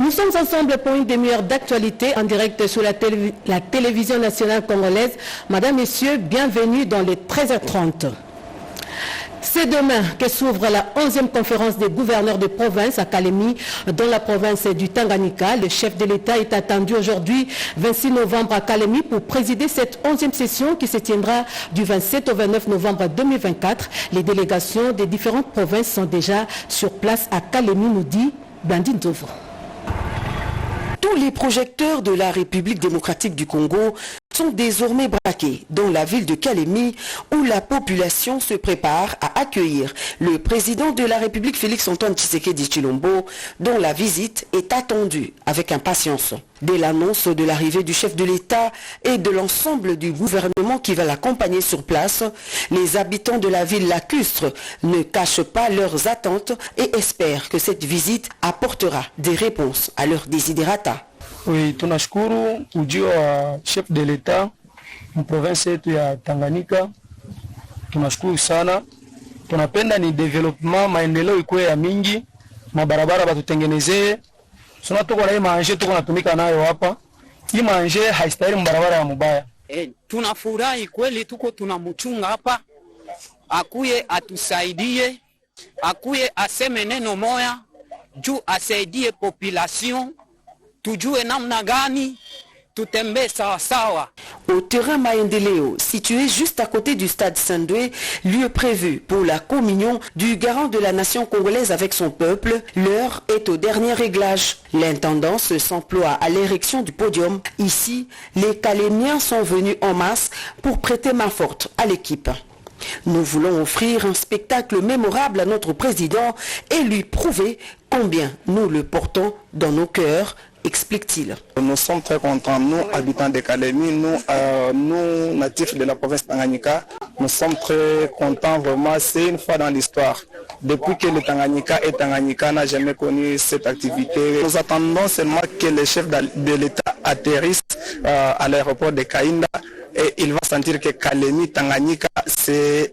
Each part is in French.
Nous sommes ensemble pour une demi-heure d'actualité en direct sur la télévision nationale congolaise. Madame, Messieurs, bienvenue dans les 13h30. C'est demain que s'ouvre la 11e conférence des gouverneurs de province à Kalemi, dans la province du Tanganyika. Le chef de l'État est attendu aujourd'hui, 26 novembre à Kalemi, pour présider cette 11e session qui se tiendra du 27 au 29 novembre 2024. Les délégations des différentes provinces sont déjà sur place à Kalemi, nous dit Blandine Douvre. Tous les projecteurs de la République démocratique du Congo sont désormais braqués dans la ville de Kalemi où la population se prépare à accueillir le président de la République Félix-Antoine Tshisekedi Tshilombo dont la visite est attendue avec impatience. Dès l'annonce de l'arrivée du chef de l'État et de l'ensemble du gouvernement qui va l'accompagner sur place, les habitants de la ville lacustre ne cachent pas leurs attentes et espèrent que cette visite apportera des réponses à leurs desiderata. Oui, tunashukuru ujio wa chef de l'État mu province yetu ya Tanganyika. Tunashukuru sana. Tunapenda ni development, maendeleo ikuwe ya mingi, mabarabara batutengenezee. Sona tuko na hii maanje tuko natumika nayo hapa. Hii maanje haistahili mbarabara ya mubaya. Tunafurahi kweli tuko tunamchunga hapa. Akuye atusaidie, akuye aseme neno moya, juu asaidie population. Tujue namna gani tutembe sawa sawa. Au terrain Maendeleo, situé juste à côté du stade Saint-Doué, lieu prévu pour la communion du garant de la nation congolaise avec son peuple, l'heure est au dernier réglage. L'intendance s'emploie à l'érection du podium. Ici, les Kalémiens sont venus en masse pour prêter main forte à l'équipe. Nous voulons offrir un spectacle mémorable à notre président et lui prouver combien nous le portons dans nos cœurs, explique-t-il. Nous sommes très contents, nous, habitants de Kalemi, nous, natifs de la province Tanganyika, nous sommes très contents vraiment, c'est une fois dans l'histoire. Depuis que le Tanganyika et Tanganyika n'a jamais connu cette activité, nous attendons seulement que le chef de l'État atterrisse à l'aéroport de Kainda et il va sentir que Kalemi, Tanganyika, c'est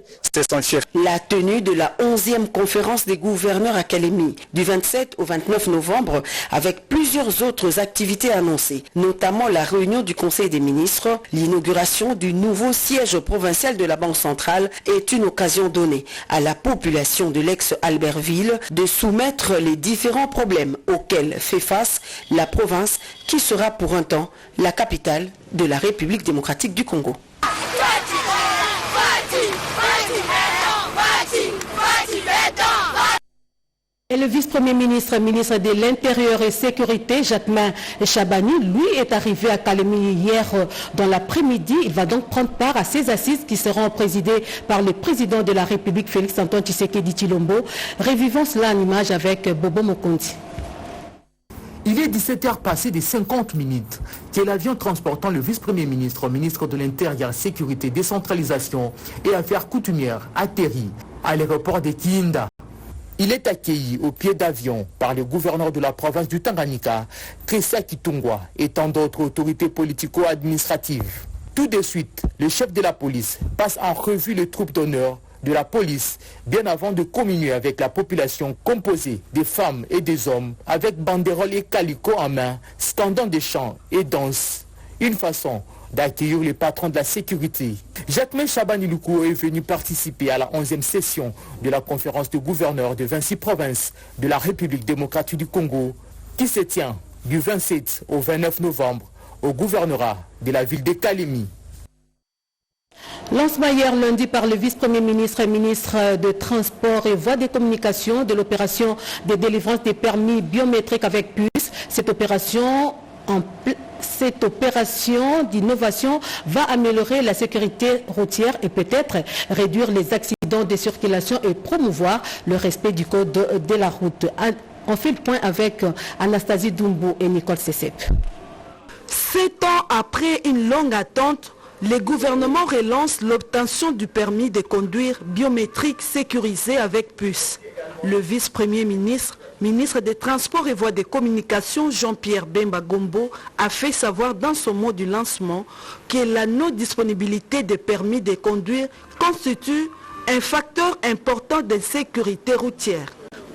son chef. La tenue de la 11e conférence des gouverneurs à Kalemi du 27 au 29 novembre avec plusieurs autres activités annoncées, notamment la réunion du Conseil des ministres, l'inauguration du nouveau siège provincial de la Banque centrale est une occasion donnée à la population de l'ex-Albertville de soumettre les différents problèmes auxquels fait face la province qui sera pour un temps la capitale de la République démocratique du Congo. Et le vice-premier ministre, ministre de l'Intérieur et Sécurité, Jacquemain Chabani, lui est arrivé à Kalemi hier dans l'après-midi. Il va donc prendre part à ces assises qui seront présidées par le président de la République, Félix-Antoine Tshisekedi Tshilombo. Revivons cela en image avec Bobo Mokondi. Il est 17h passé de 50 minutes que l'avion transportant le vice-premier ministre, ministre de l'Intérieur, Sécurité, Décentralisation et Affaires coutumières atterrit à l'aéroport de Kiinda. Il est accueilli au pied d'avion par le gouverneur de la province du Tanganyika, Tressa Kitungwa, et tant d'autres autorités politico-administratives. Tout de suite, le chef de la police passe en revue les troupes d'honneur de la police, bien avant de communier avec la population composée des femmes et des hommes, avec banderoles et calicots en main, scandant des chants et danses. Une façon d'accueillir les patrons de la sécurité. Jacquemain Chabani est venu participer à la 11e session de la conférence de gouverneurs de 26 provinces de la République démocratique du Congo, qui se tient du 27 au 29 novembre au gouvernorat de la ville de Kalemi. Lancement hier lundi par le vice-premier ministre et ministre de Transport et Voies des Communications de l'opération de délivrance des permis biométriques avec puce. Cette opération d'innovation va améliorer la sécurité routière et peut-être réduire les accidents de circulation et promouvoir le respect du code de la route. On fait le point avec Anastasie Doumbou et Nicole Sessep. 7 ans après une longue attente, le gouvernement relance l'obtention du permis de conduire biométrique sécurisé avec puce. Le vice-premier ministre, ministre des Transports et Voies de Communication, Jean-Pierre Bemba Gombo, a fait savoir dans son mot du lancement que la non-disponibilité des permis de conduire constitue un facteur important de sécurité routière.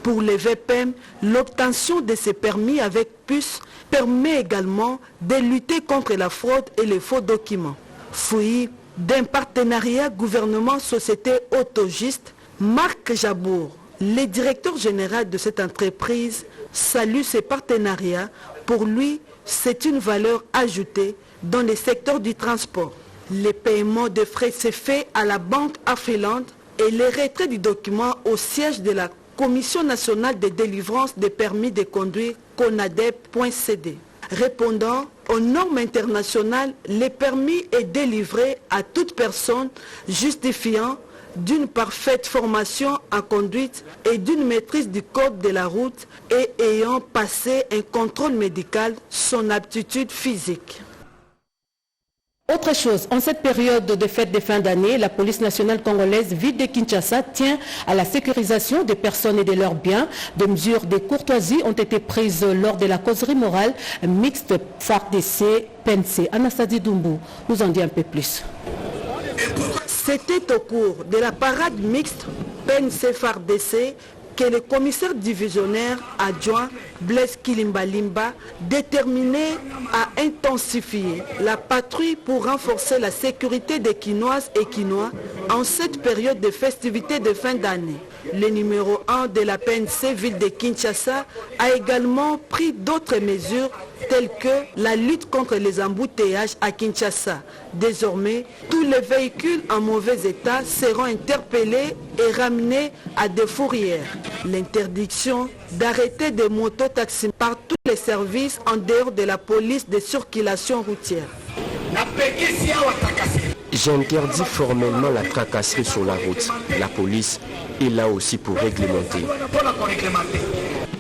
Pour les VPM, l'obtention de ces permis avec puce permet également de lutter contre la fraude et les faux documents. Fruit d'un partenariat gouvernement-société autogiste, Marc Jabour, le directeur général de cette entreprise, salue ces partenariats. Pour lui, c'est une valeur ajoutée dans le secteur du transport. Le paiement de frais s'est fait à la banque Afriland et le retrait du document au siège de la Commission nationale de délivrance des permis de conduire CONADEP.cd. Répondant aux normes internationales, le permis est délivré à toute personne justifiant d'une parfaite formation en conduite et d'une maîtrise du code de la route et ayant passé un contrôle médical, son aptitude physique. Autre chose, en cette période de fête de fin d'année, la police nationale congolaise ville de Kinshasa tient à la sécurisation des personnes et de leurs biens. Des mesures de courtoisie ont été prises lors de la causerie morale mixte FARDC-PNC. Anastasie Doumbou nous en dit un peu plus. C'était au cours de la parade mixte PNC-FARDC que le commissaire divisionnaire adjoint Blaise Kilimbalimba, déterminé à intensifier la patrouille pour renforcer la sécurité des Kinoises et Kinois en cette période de festivités de fin d'année. Le numéro 1 de la PNC ville de Kinshasa a également pris d'autres mesures telles que la lutte contre les embouteillages à Kinshasa. Désormais, tous les véhicules en mauvais état seront interpellés et ramenés à des fourrières. L'interdiction d'arrêter des mototaxis par tous les services en dehors de la police de circulation routière. J'interdis formellement la tracasserie sur la route. La police est là aussi pour réglementer.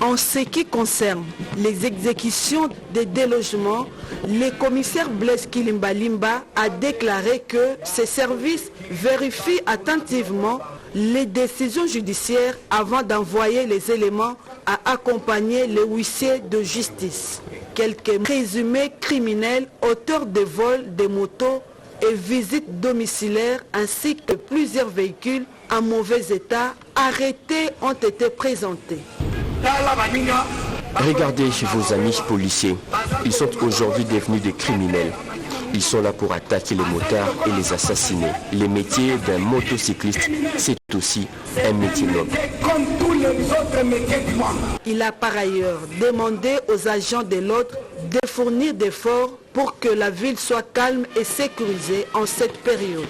En ce qui concerne les exécutions des délogements, le commissaire Blaise Kilimbalimba a déclaré que ces services vérifient attentivement les décisions judiciaires avant d'envoyer les éléments à accompagner les huissiers de justice. Quelques présumés criminels, auteurs de vols de motos et visites domiciliaires ainsi que plusieurs véhicules en mauvais état arrêtés ont été présentés. Regardez vos amis policiers. Ils sont aujourd'hui devenus des criminels. Ils sont là pour attaquer les motards et les assassiner. Le métier d'un motocycliste, c'est aussi un métier noble. Il a par ailleurs demandé aux agents de l'ordre de fournir des efforts pour que la ville soit calme et sécurisée en cette période.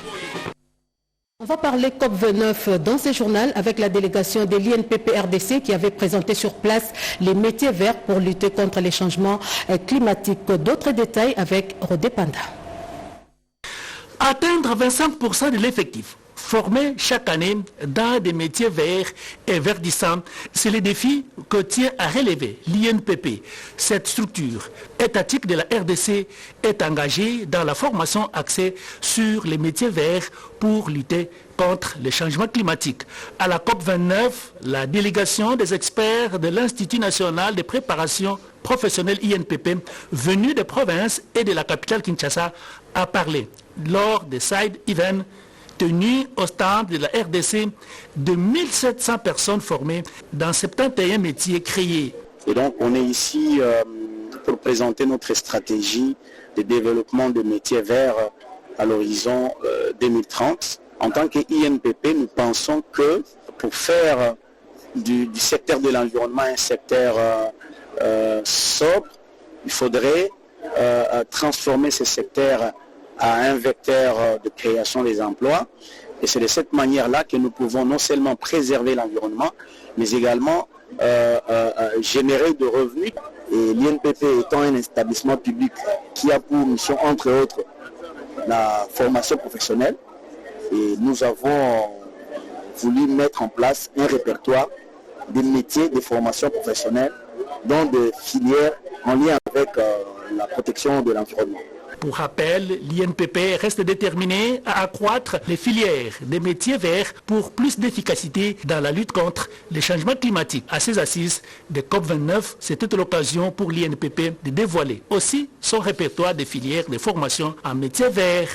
On va parler COP29 dans ce journal avec la délégation de l'INPP-RDC qui avait présenté sur place les métiers verts pour lutter contre les changements climatiques. D'autres détails avec Rodé Panda. Atteindre 25% de l'effectif formé chaque année dans des métiers verts et verdissants, c'est le défi que tient à relever l'INPP. Cette structure étatique de la RDC est engagée dans la formation axée sur les métiers verts pour lutter contre les changements climatiques. À la COP29, la délégation des experts de l'Institut national de préparation professionnelle INPP, venue des provinces et de la capitale Kinshasa, a parlé lors des side events tenus au stand de la RDC de 1700 personnes formées dans 71 métiers créés. Et donc on est ici pour présenter notre stratégie de développement de métiers verts à l'horizon 2030. En tant qu'INPP, nous pensons que pour faire du secteur de l'environnement un secteur sobre, il faudrait transformer ce secteur à un vecteur de création des emplois. Et c'est de cette manière-là que nous pouvons non seulement préserver l'environnement, mais également générer de revenus. Et l'INPP étant un établissement public qui a pour mission, entre autres, la formation professionnelle, et nous avons voulu mettre en place un répertoire des métiers de formation professionnelle dans des filières en lien avec la protection de l'environnement. Pour rappel, l'INPP reste déterminé à accroître les filières des métiers verts pour plus d'efficacité dans la lutte contre les changements climatiques. À ces assises de COP29, c'était l'occasion pour l'INPP de dévoiler aussi son répertoire de filières de formation en métiers verts.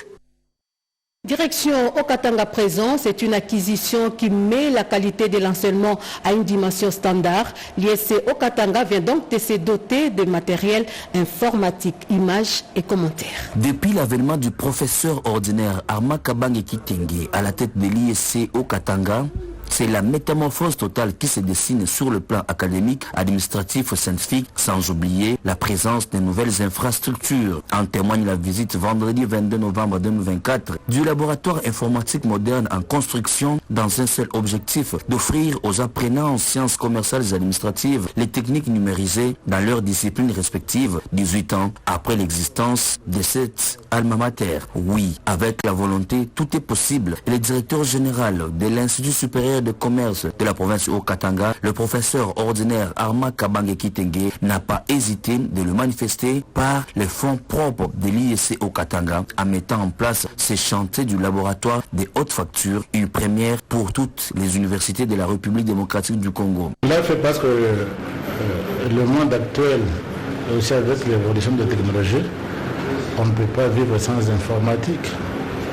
Direction Okatanga présent, c'est une acquisition qui met la qualité de l'enseignement à une dimension standard. L'ISC Okatanga vient donc de se doter de matériel informatique, images et commentaires. Depuis l'avènement du professeur ordinaire Arma Kabange Kitenge à la tête de l'ISC Okatanga, c'est la métamorphose totale qui se dessine sur le plan académique, administratif, scientifique, sans oublier la présence de nouvelles infrastructures. En témoigne la visite vendredi 22 novembre 2024 du laboratoire informatique moderne en construction dans un seul objectif, d'offrir aux apprenants en sciences commerciales et administratives les techniques numérisées dans leurs disciplines respectives, 18 ans après l'existence de cette alma mater. Oui, avec la volonté, tout est possible. Le directeur général de l'Institut supérieur de commerce de la province Okatanga, le professeur ordinaire Arma Kabange Kitenge, n'a pas hésité de le manifester par les fonds propres de l'ISC Okatanga en mettant en place ces chantiers du laboratoire des hautes factures, une première pour toutes les universités de la République démocratique du Congo. Cela fait parce que le monde actuel, aussi avec l'évolution de la technologie, on ne peut pas vivre sans informatique,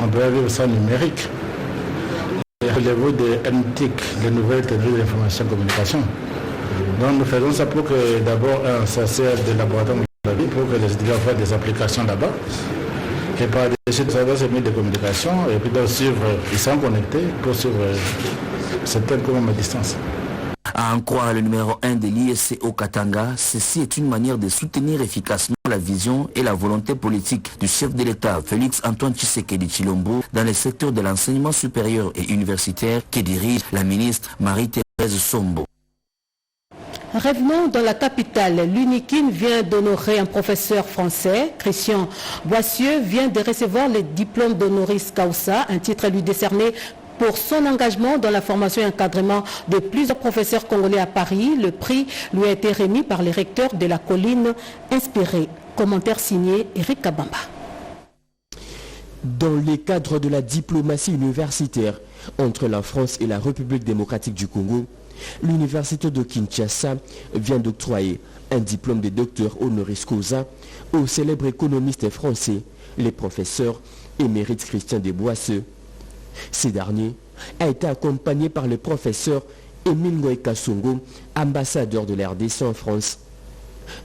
on ne peut pas vivre sans numérique. Le niveau de NTIC, les nouvelles technologies d'information et communication. Donc nous faisons ça pour que d'abord ça sert de laboratoire pour que les étudiants fassent des applications là-bas. Et par dessus ça va se mettre de communication et puis de suivre, ils sont connectés pour suivre certains cours à distance. À en croire le numéro 1 de l'ISC Okatanga, ceci est une manière de soutenir efficacement la vision et la volonté politique du chef de l'État, Félix Antoine Tshisekedi Tshilombo, dans le secteur de l'enseignement supérieur et universitaire que dirige la ministre Marie-Thérèse Sombo. Revenons dans la capitale. L'UNIKIN vient d'honorer un professeur français. Christian Boissieu vient de recevoir le diplôme d'honoris causa, un titre lui décerné pour son engagement dans la formation et encadrement de plusieurs professeurs congolais à Paris. Le prix lui a été remis par les recteurs de la colline inspirée. Commentaire signé Eric Kabamba. Dans le cadre de la diplomatie universitaire entre la France et la République démocratique du Congo, l'université de Kinshasa vient d'octroyer un diplôme de docteur honoris causa au célèbre économiste français, les professeurs émérites Christian Boissieu. Ce dernier a été accompagné par le professeur Émile Ngoï Kassongo, ambassadeur de la RDC en France.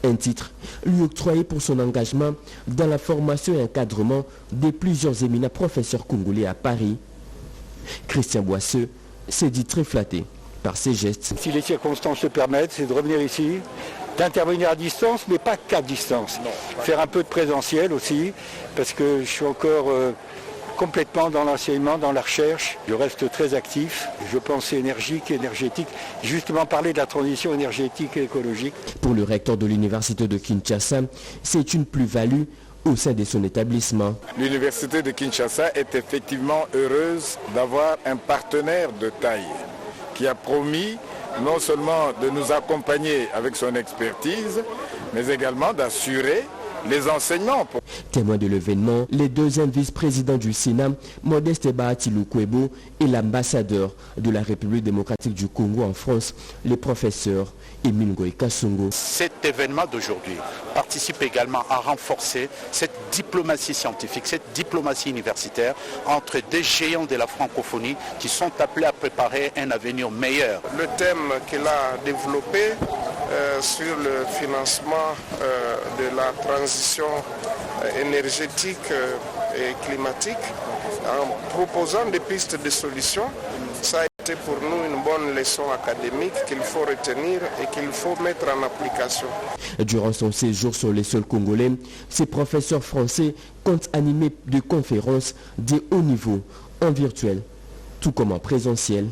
Un titre lui octroyé pour son engagement dans la formation et encadrement de plusieurs éminents professeurs congolais à Paris. Christian Boissieu s'est dit très flatté par ces gestes. Si les circonstances le permettent, c'est de revenir ici, d'intervenir à distance, mais pas qu'à distance. Faire un peu de présentiel aussi, parce que je suis encore complètement dans l'enseignement, dans la recherche. Je reste très actif, je pense énergique, énergétique. Justement parler de la transition énergétique et écologique. Pour le recteur de l'université de Kinshasa, c'est une plus-value au sein de son établissement. L'université de Kinshasa est effectivement heureuse d'avoir un partenaire de taille qui a promis non seulement de nous accompagner avec son expertise, mais également d'assurer les enseignements. Témoin de l'événement, les deuxièmes vice-présidents du Sénat, Modeste Bahati Lukwebo, et l'ambassadeur de la République démocratique du Congo en France, le professeur Émile Ngoï Kassongo. Cet événement d'aujourd'hui participe également à renforcer cette diplomatie scientifique, cette diplomatie universitaire entre des géants de la francophonie qui sont appelés à préparer un avenir meilleur. Le thème qu'il a développé sur le financement de la transition énergétique et climatique, en proposant des pistes de solutions, ça a été pour nous une bonne leçon académique qu'il faut retenir et qu'il faut mettre en application. Durant son séjour sur les sols congolais, ces professeurs français comptent animer des conférences de haut niveau en virtuel, tout comme en présentiel.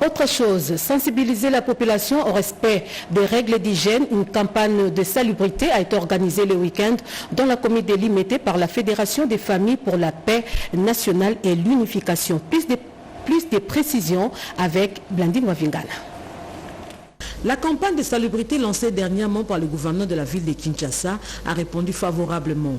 Autre chose, sensibiliser la population au respect des règles d'hygiène. Une campagne de salubrité a été organisée le week-end dans la commune de Limete par la Fédération des familles pour la paix nationale et l'unification. Plus de précisions avec Blandine Wavingana. La campagne de salubrité lancée dernièrement par le gouverneur de la ville de Kinshasa a répondu favorablement.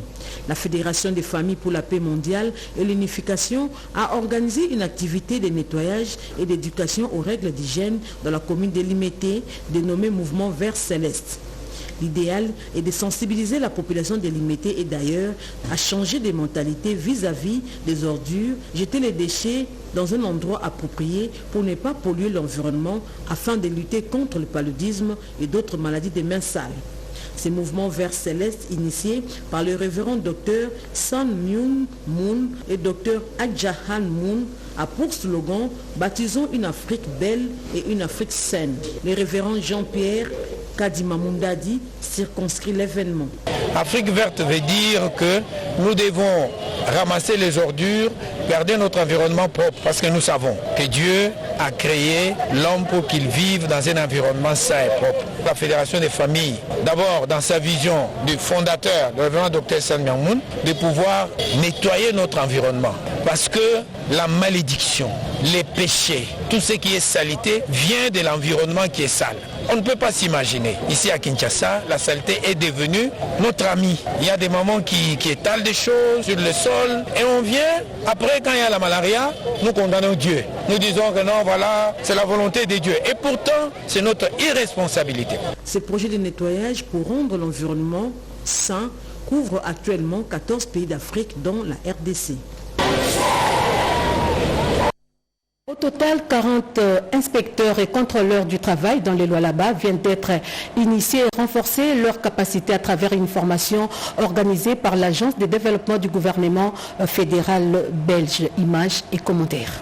La Fédération des familles pour la paix mondiale et l'unification a organisé une activité de nettoyage et d'éducation aux règles d'hygiène dans la commune de Limete, dénommée Mouvement Vert Céleste. L'idéal est de sensibiliser la population de Limete et d'ailleurs à changer des mentalités vis-à-vis des ordures, jeter les déchets dans un endroit approprié pour ne pas polluer l'environnement afin de lutter contre le paludisme et d'autres maladies des mains sales. Ces mouvements verts célestes initiés par le révérend docteur San Myung Moon et docteur Adjahan Moon a pour slogan « Baptisons une Afrique belle et une Afrique saine ». Le révérend Jean-Pierre Kadima Mundadi circonscrit l'événement. Afrique verte veut dire que nous devons ramasser les ordures, garder notre environnement propre, parce que nous savons que Dieu a créé l'homme pour qu'il vive dans un environnement sain et propre. La Fédération des familles, d'abord dans sa vision du fondateur, le révérend Dr San Myung Moon, de pouvoir nettoyer notre environnement. Parce que la malédiction, les péchés, tout ce qui est saleté vient de l'environnement qui est sale. On ne peut pas s'imaginer. Ici à Kinshasa, la saleté est devenue notre ami. Il y a des mamans qui étalent des choses sur le sol et on vient, après quand il y a la malaria, nous condamnons Dieu. Nous disons que non, voilà, c'est la volonté de Dieu. Et pourtant, c'est notre irresponsabilité. Ces projets de nettoyage pour rendre l'environnement sain couvrent actuellement 14 pays d'Afrique dont la RDC. Au total, 40 inspecteurs et contrôleurs du travail dans les Lualaba viennent d'être initiés et renforcer leur capacité à travers une formation organisée par l'Agence de développement du gouvernement fédéral belge. Images et commentaires.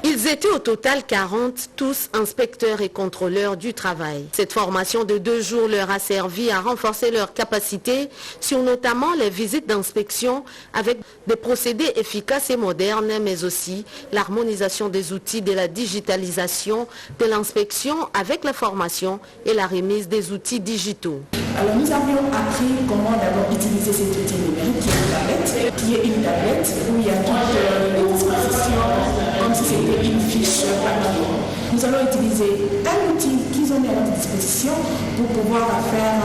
Ils étaient au total 40, tous inspecteurs et contrôleurs du travail. Cette formation de 2 jours leur a servi à renforcer leurs capacités sur notamment les visites d'inspection avec des procédés efficaces et modernes, mais aussi l'harmonisation des outils de la digitalisation de l'inspection avec la formation et la remise des outils digitaux. Alors nous avions appris comment d'abord utiliser cet outil numérique qui est une tablette où il y a toutes les dispositions comme si c'était une fiche papier. Nous allons utiliser un outil qu'ils ont mis à notre disposition pour pouvoir faire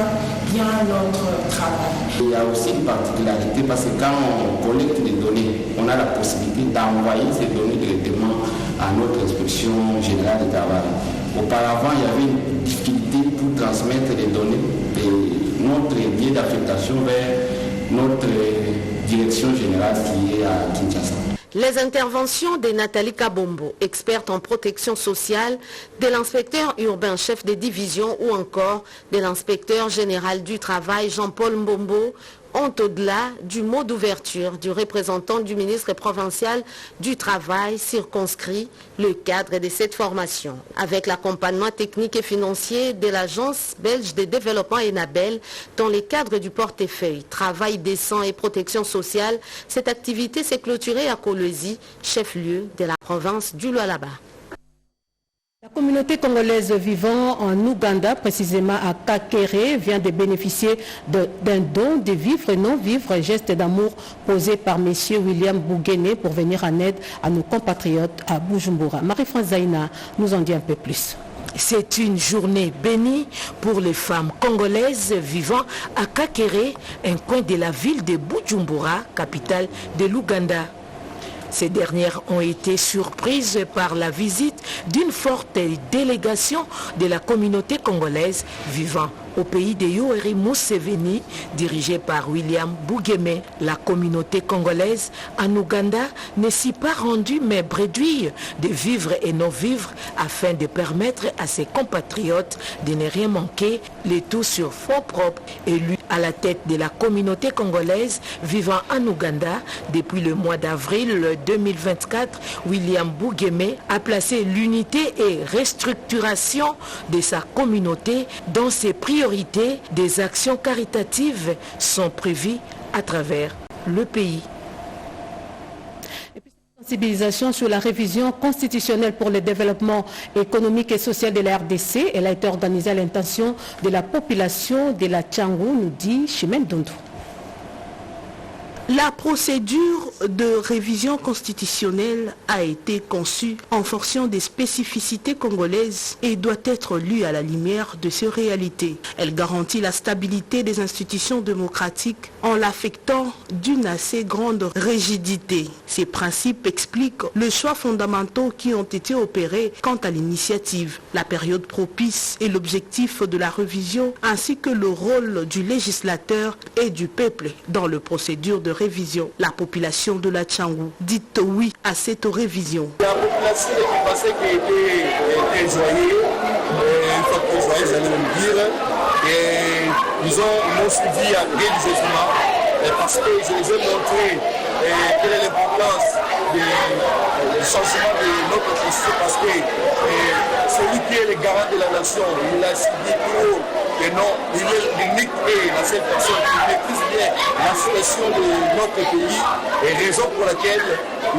bien notre travail. Il y a aussi une particularité parce que quand on collecte des données, on a la possibilité d'envoyer ces données directement à notre inspection générale du travail. Auparavant, il y avait une difficulté pour transmettre les données de notre biais d'affectation vers notre direction générale qui est à Kinshasa. Les interventions de Nathalie Kabombo, experte en protection sociale, de l'inspecteur urbain chef de division ou encore de l'inspecteur général du travail Jean-Paul Mbombo, ont au-delà du mot d'ouverture du représentant du ministre provincial du Travail circonscrit le cadre de cette formation. Avec l'accompagnement technique et financier de l'Agence belge de développement ENABEL dans le cadre du portefeuille Travail décent et protection sociale, cette activité s'est clôturée à Kolwezi, chef-lieu de la province du Lualaba. La communauté congolaise vivant en Ouganda, précisément à Kakere, vient de bénéficier d'un don de vivres et non-vivres, geste d'amour posé par M. William Bougene pour venir en aide à nos compatriotes à Bujumbura. Marie-France Zaina nous en dit un peu plus. C'est une journée bénie pour les femmes congolaises vivant à Kakere, un coin de la ville de Bujumbura, capitale de l'Ouganda. Ces dernières ont été surprises par la visite d'une forte délégation de la communauté congolaise vivant au pays de Yoweri Museveni, dirigée par William Bougeme. La communauté congolaise en Ouganda ne s'y pas rendue mais bredouille de vivre et non-vivre afin de permettre à ses compatriotes de ne rien manquer, le tout sur fonds propres. Élu à la tête de la communauté congolaise vivant en Ouganda depuis le mois d'avril 2024, William Bougeme a placé l'unité et restructuration de sa communauté dans ses priorités. Des actions caritatives sont prévues à travers le pays. Sensibilisation sur la révision constitutionnelle pour le développement économique et social de la RDC. Elle a été organisée à l'intention de la population de la Tchangou, nous dit Chimène Dondou. La procédure de révision constitutionnelle a été conçue en fonction des spécificités congolaises et doit être lue à la lumière de ces réalités. Elle garantit la stabilité des institutions démocratiques en l'affectant d'une assez grande rigidité. Ces principes expliquent les choix fondamentaux qui ont été opérés quant à l'initiative, la période propice et l'objectif de la révision, ainsi que le rôle du législateur et du peuple dans la procédure de révision. La population de la Tchangou dit oui à cette révision. La population est passée qui était très joyeuse, une fois très joyeuse, j'allais me dire, et ils m'ont suivi religieusement parce que je les ai montré quelle est l'importance du changement de notre constitution, parce que celui qui est le garant de la nation, il a suivi plus haut que non, il est l'unique et la seule personne qui maîtrise bien la situation de notre pays, et raison pour laquelle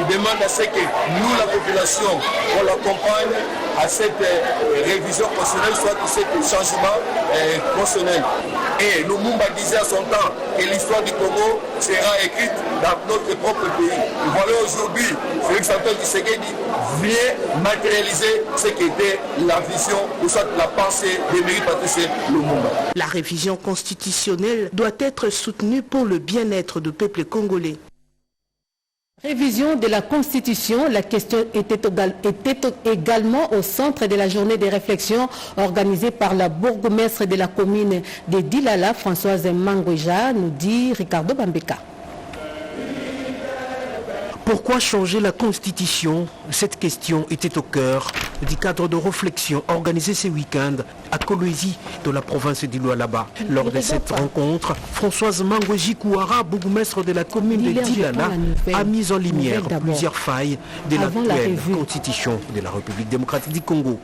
il demande à ce que nous, la population, on l'accompagne à cette révision constitutionnelle, soit de ce changement constitutionnel. Et Lumumba disait à son temps que l'histoire du Congo sera écrite dans notre propre pays. Et voilà aujourd'hui, Félix-Antoine Tshisekedi vient matérialiser ce qu'était la vision ou soit la pensée d'Emery Patrice Lumumba. La révision constitutionnelle doit être soutenue pour le bien-être du peuple congolais. Révision de la Constitution, la question était également au centre de la journée de réflexion organisée par la bourgmestre de la commune de Dilala, Françoise Mangouja, nous dit Ricardo Bambeka. Pourquoi changer la Constitution? Cette question était au cœur du cadre de réflexion organisé ce week-end à Kolwezi, de la province du Lualaba. Lors de cette rencontre, Françoise Mangouji Kouara, bourgmestre de la commune de Dilala, a mis en lumière plusieurs failles de l'actuelle Constitution de la République démocratique du Congo.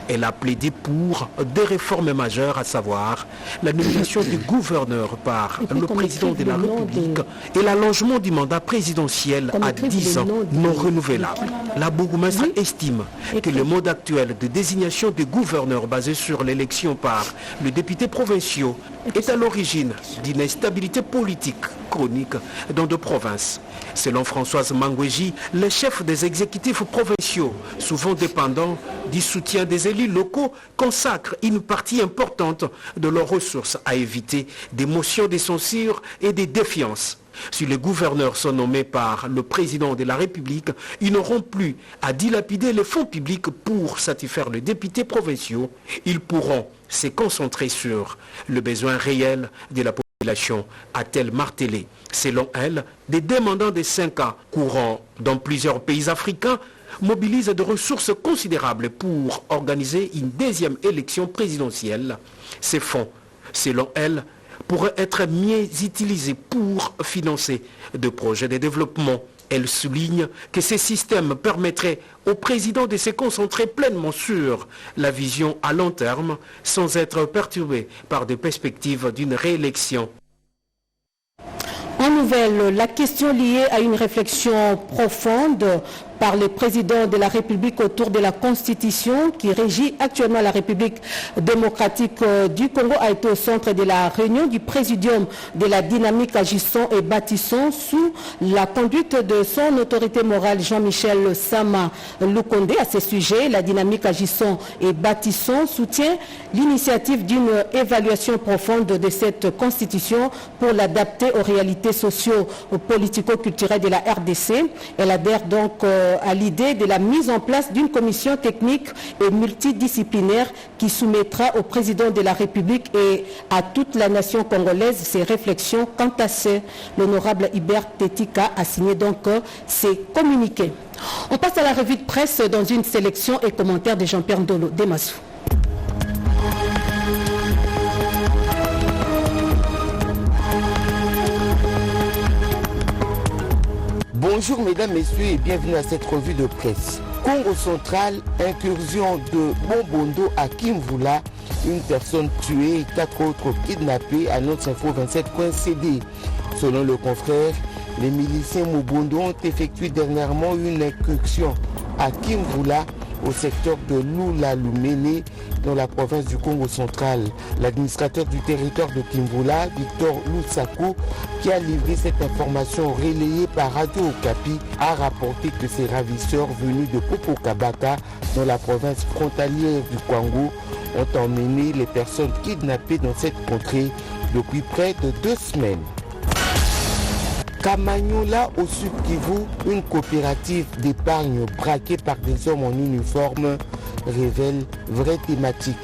Elle a plaidé pour des réformes majeures, à savoir la nomination du gouverneur par le président de la République et l'allongement du mandat présidentiel à 10 ans non renouvelable. La bourgmestre estime que le mode actuel de désignation des gouverneurs basé sur l'élection par les députés provinciaux est à l'origine d'une instabilité politique chronique dans deux provinces. Selon Françoise Mangouji, les chefs des exécutifs provinciaux, souvent dépendants du soutien des élus locaux, consacrent une partie importante de leurs ressources à éviter des motions de censure et des défiances. Si les gouverneurs sont nommés par le président de la République, ils n'auront plus à dilapider les fonds publics pour satisfaire les députés provinciaux. Ils pourront se concentrer sur le besoin réel de la population, a-t-elle martelé. Selon elle, des demandants de 5 ans courants dans plusieurs pays africains mobilisent des ressources considérables pour organiser une deuxième élection présidentielle. Ces fonds, selon elle, pourraient être mieux utilisés pour financer des projets de développement. Elle souligne que ces systèmes permettraient au président de se concentrer pleinement sur la vision à long terme sans être perturbé par des perspectives d'une réélection. En nouvelle, la question liée à une réflexion profonde par le président de la République autour de la Constitution qui régit actuellement la République démocratique du Congo a été au centre de la réunion du présidium de la dynamique Agissons et Bâtissons sous la conduite de son autorité morale Jean-Michel Sama Lukonde. À ce sujet, la dynamique Agissons et Bâtissons soutient l'initiative d'une évaluation profonde de cette Constitution pour l'adapter aux réalités socio-politico-culturelles de la RDC. Elle adhère donc à l'idée de la mise en place d'une commission technique et multidisciplinaire qui soumettra au président de la République et à toute la nation congolaise ses réflexions. Quant à ce, l'honorable Hubert Tetika a signé donc ses communiqués. On passe à la revue de presse dans une sélection et commentaires de Jean-Pierre Ndolo Demassou. Bonjour mesdames, messieurs et bienvenue à cette revue de presse. Congo central, incursion de Bombondo à Kimvula, une personne tuée et 4 autres kidnappés, annonce info27.cd. Selon le confrère, les miliciens Mobondo ont effectué dernièrement une incursion à Kimvula au secteur de Lula-Lumene dans la province du Congo central. L'administrateur du territoire de Kimvula, Victor Lusako, qui a livré cette information relayée par Radio Okapi, a rapporté que ces ravisseurs venus de Popokabaka dans la province frontalière du Kwango ont emmené les personnes kidnappées dans cette contrée depuis près de 2 semaines. Kamanyola au Sud Kivu, une coopérative d'épargne braquée par des hommes en uniforme, révèle vraie thématique.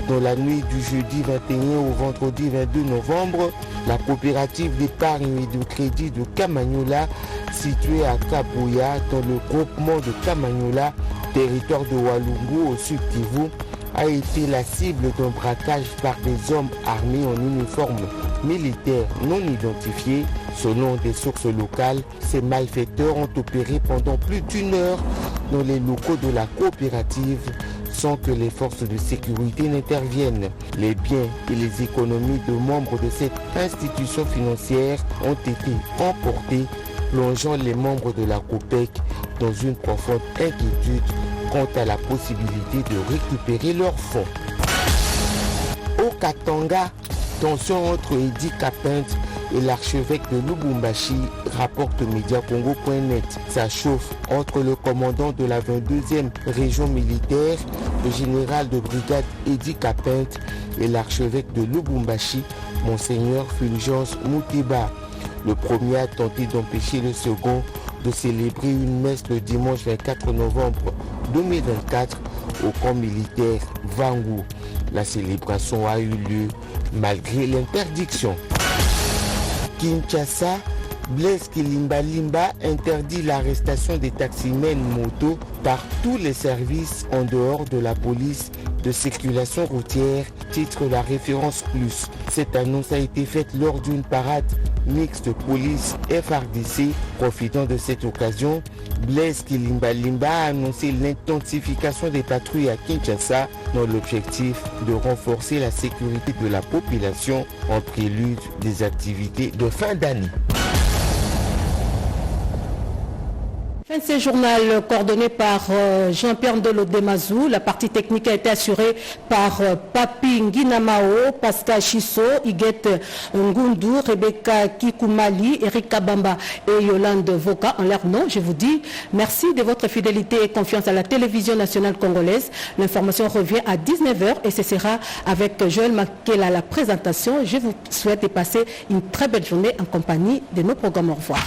Dans la nuit du jeudi 21 au vendredi 22 novembre, la coopérative d'épargne et de crédit de Kamanyola, située à Kabuya dans le groupement de Kamanyola, territoire de Walungu au Sud Kivu, a été la cible d'un braquage par des hommes armés en uniforme militaire non identifiés. Selon des sources locales, ces malfaiteurs ont opéré pendant plus d'1 heure dans les locaux de la coopérative sans que les forces de sécurité n'interviennent. Les biens et les économies de membres de cette institution financière ont été emportés, plongeant les membres de la COPEC dans une profonde inquiétude quant à la possibilité de récupérer leurs fonds. Au Katanga, tension entre Edi Kapent et l'archevêque de Lubumbashi, rapporte Mediacongo.net. Ça chauffe entre le commandant de la 22e région militaire, le général de brigade Edi Kapent, et l'archevêque de Lubumbashi, Monseigneur Fulgence Moutiba. Le premier a tenté d'empêcher le second de célébrer une messe le dimanche 24 novembre 2024 au camp militaire Vangu. La célébration a eu lieu malgré l'interdiction. Kinshasa, Blaise Kilimbalimba interdit l'arrestation des taximens moto par tous les services en dehors de la police de circulation routière, titre la référence plus. Cette annonce a été faite lors d'une parade mixte police FRDC. Profitant de cette occasion, Blaise Kilimbalimba a annoncé l'intensification des patrouilles à Kinshasa dans l'objectif de renforcer la sécurité de la population en prélude des activités de fin d'année. Fin de ce journal coordonné par Jean-Pierre Ndolo Demazou. La partie technique a été assurée par Papi Nginamao, Pascal Chisso, Iguette Ngundu, Rebecca Kikumali, Eric Kabamba et Yolande Voka. En leur nom, je vous dis merci de votre fidélité et confiance à la télévision nationale congolaise. L'information revient à 19h et ce sera avec Joël Makela à la présentation. Je vous souhaite de passer une très belle journée en compagnie de nos programmes. Au revoir.